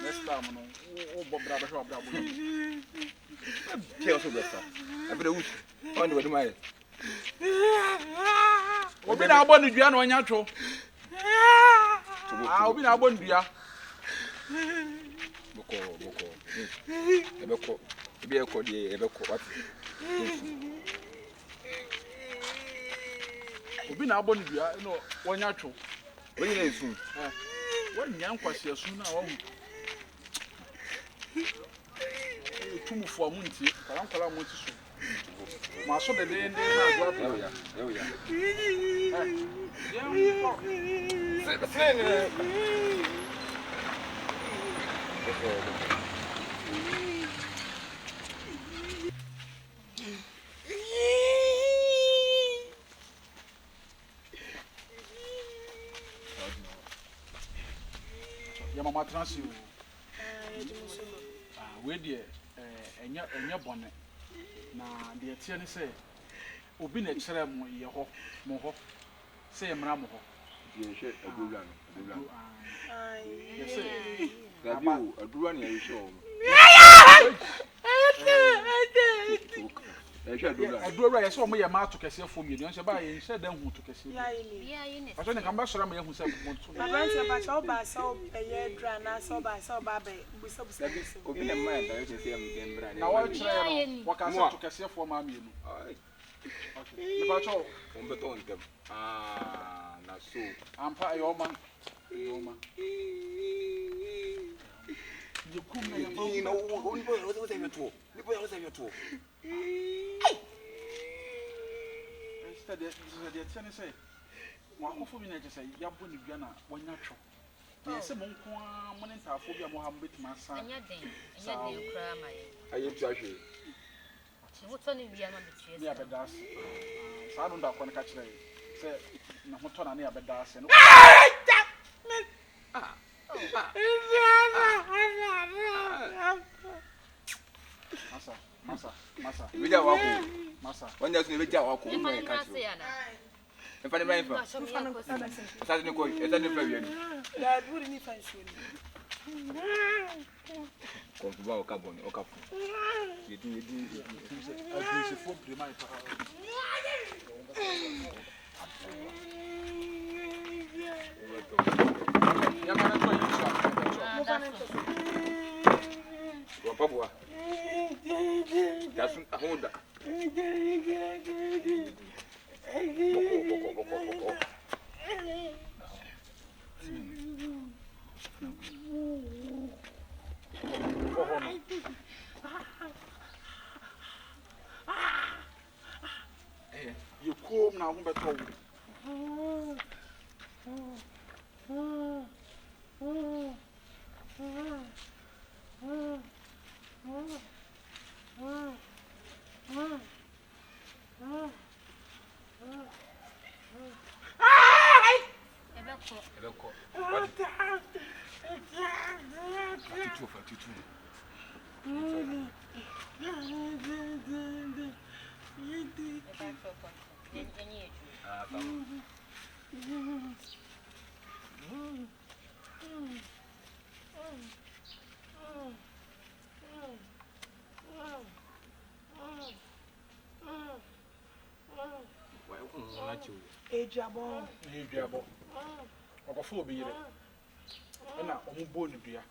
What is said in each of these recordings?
Next time, no, Bob Brabber. Tell us about I put a wish on the way. Obi na abọ ni dua na onya tro. Obi na abọ ni dua. Boko. Ebeko. Ebi ekọ die ebeko what? Obi na abọ ni dua na onya tro. Onye na esu. Wọ́n nyà nkwasi esu na wọ́n. Tumufo amu ntie, nkala amu ntie so. Ma so de na agwa pa. Ya. Ya mama transi o. We de enya bone. Na de tie ne se obi na kire mo ye ho mo ho se emra mo ho Ye hwe adura no. Yes sir. Gabi o adura na ye hwe o. Adura ye se o mo ye ma to kese fo mi no se ba ye hye dan hu to kese. Ya ile. Aso ne kan ba sora ma ye hu se mo to. Baba nti ba cha oba so eye adura na so ba be busa. Obi na ma da ye se am dem bra Na wa kire no wa ka se to kese fo ma mi no. Okay. Ba cho on beto on dem. Na so. Ampa yo man. You come here. You know, what was your tour? Instead, the tennis say, one for me, I say, Yabuni Gana, when natural. Yes, a monk, one in Taphobia Mohammed, my son. And your day, cry, my. I am trashy. What's only we are not the trees? Yeah, but that's. So I don't know when catch it. Say, no, what on near Bedas and. Masa. We don't walk. Masa. When there's no walk, we can't see. If I remember, that's no good. It's a new player. Ya duri ni fanshoni. Come to our carbon or cap. You do. Abuse for my Papua. That's a Honda. You come now, but Ejabo. Okofo obi yire. Na ombo ni dua.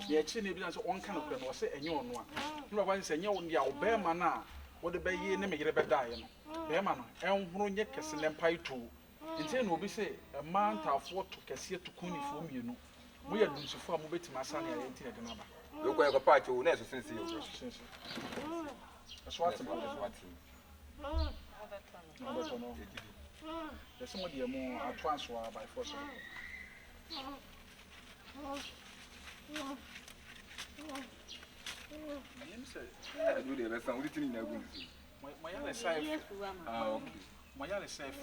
Ye chi na bi na so onka no kura no se enye ono a. Ni baba nse enye wo dia obema na wo de bayi ne me yire bedae no. Bema no enhuru nye kese ne mpai to. Nti na obi se ma ntafo to kese to kunifo mienu. Mo ye dunsufo a mo betima asa na ye nti na de na ba. You go go party o na so sense you. That's what no. There's somebody more advanced by force. I do the best. I'm waiting in a good. My other side. Okay. My other side.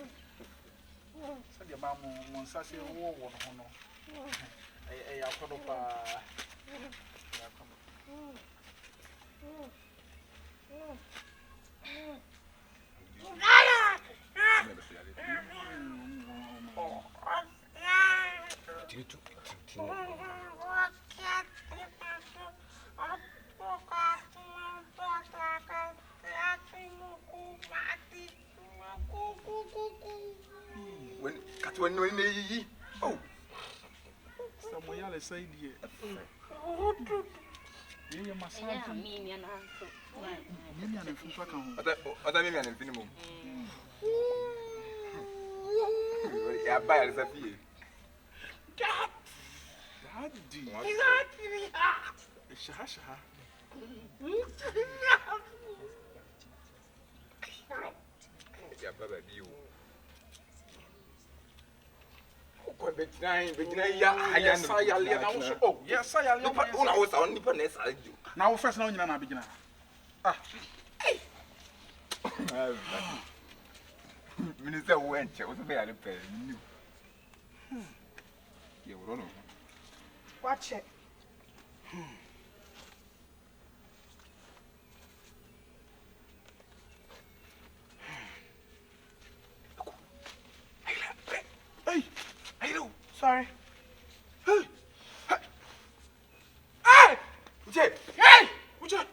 Said your mamma wants us to war one. I put up When cut when oh, someone else say, dear. You must have me and other men and minimum. Yeah, buy a recipe. Daddy, Shasha. Yeah, Baba, you. Yes, I was only Panessa. Now, first, now you're not beginning. Minister went, I was very paid. You don't know. Watch it. Hey, hello. Sorry. Hey, hey, Uche, hey, Uche,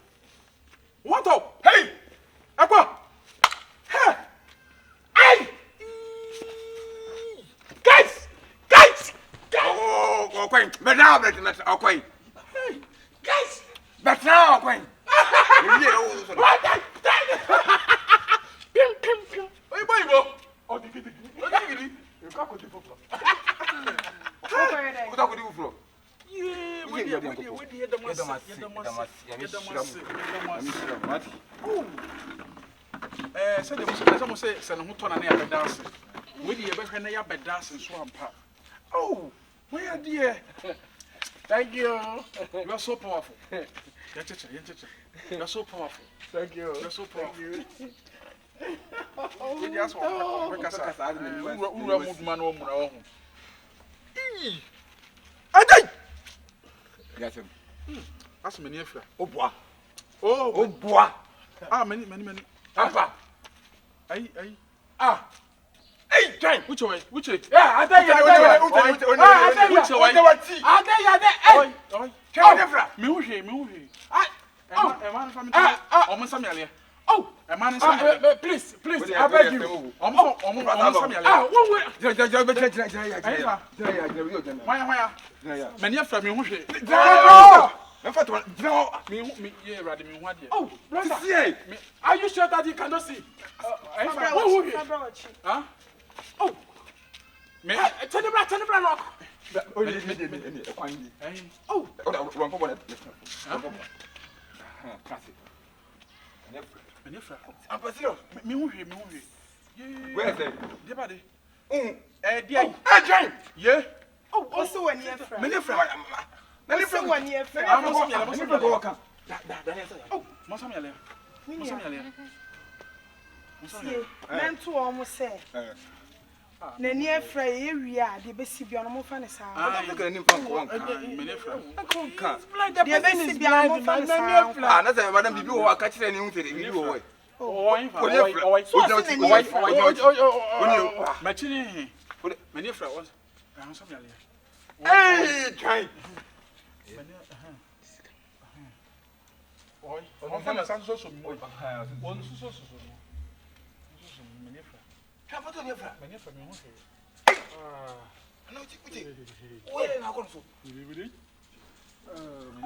what up? Hey, Aqua, hey, hey, guys. Oh, quite, but now, but quite. Hey, guys, But now, quite. Pim. Hey, boy, oh, the kitty. You can't go to the floor. What are you for? Yeah, we did said there was someone say, Senator Twan and I dance. We did a bed dancing swamp. Oh, where dear? Thank you. You are so powerful. You're so powerful. Thank you. You're so powerful. We just want to make us a man. Yes, that's many. oh, boy. Oh, Boy. ah, many. Papa. Hey. Hey, Jane. Which way? Yeah, I think please, I beg you. Are you sure that you cannot see? Oh, me. Tell the rock. Oh, where is it? Yeah. Oh, also one year friend. Many friends. Also 1 year friend. Oh, Mosamia. Men to almost say. Nani afraid area, the best be on a mofan sound. I don't think any one Many friends. The best be on a mofan sound. Another madam, you are catching any video. Many friends. Hey, Jane. Oi, on ça so mo. On so. Many friends. Have what on your friend? Many friends. No, where are you going to?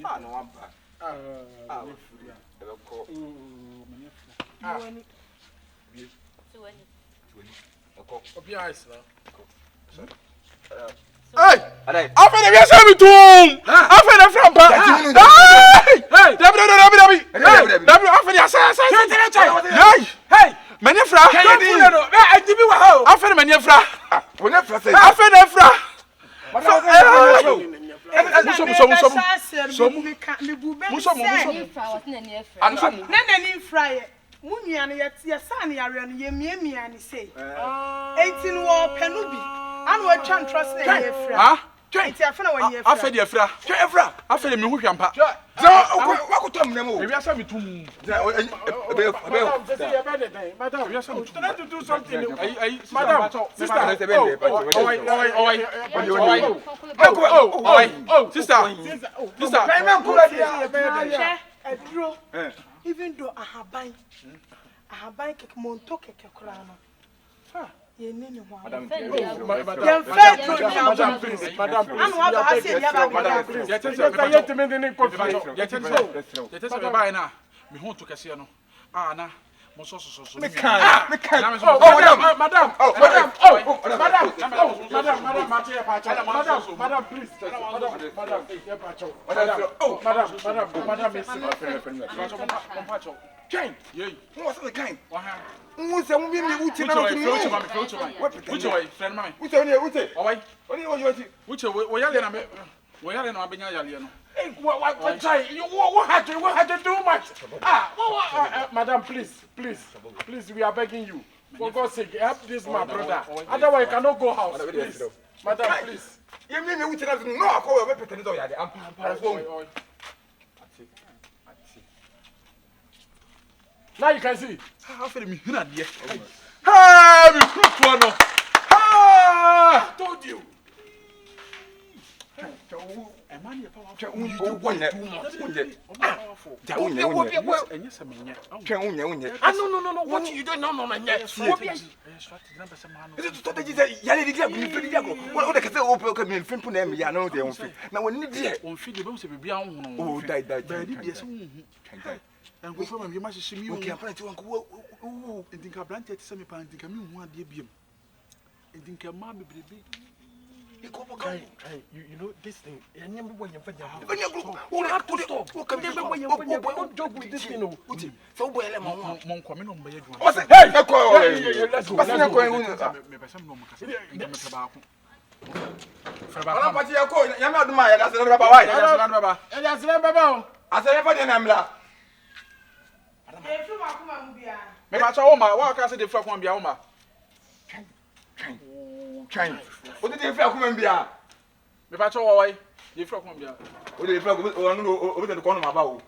No, I'm back. Hey! I feel the same to him. I feel the Franka. Hey! Hey! Many fra. I give you a how. I feel many fra. I feel the fra. I Enti afena wani efra. Afa de efra. Twa efra. Afa de me hu hwampa. Wakutom na mo. Ebi asa me tum. Madam, we are trying to do something. Madam, sister. Sister. Even though I have buying monto keke kurana. Madam, Madam, please, we are begging you. For God's sake, help this my brother. Otherwise, I cannot go house. Please. Madam, please. You mean you no, I call a weapon to I'm now you can see. How feel me here? Ah, me fruit one. Ah, told you. No. What you don't know, man. Yes. And go from you must see me. Okay, I'm trying to go. And think I planted some plant. Think I mean one dear beam. And think I might be big. You know this thing. I never when you find out. We have to stop. Don't joke with this thing. So well, Mom coming on by you. Hey, let's go. Me ba cha oma, wa ka se de fra kwa bia oma. Chain. O de fra kwa bia. Me ba cha wa wai. De fra kwa bia. O de fra o no o de ko no ma ba o.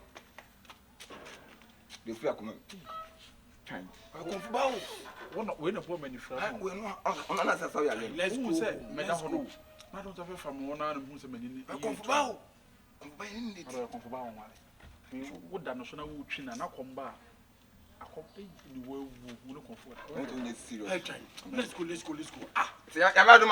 De fra kwa. Chain. Ko fu ba o. We no po mani fra. We no on na sa ya le. Let's go say me da hono. Na don't have from one na hu se mani ni. Ko fu ba o. Ko ba ni ni. Ko fu ba o wale. Wo da no so na wo twi na komba. Accompany the way we will comfort. Let's go. Ah, See,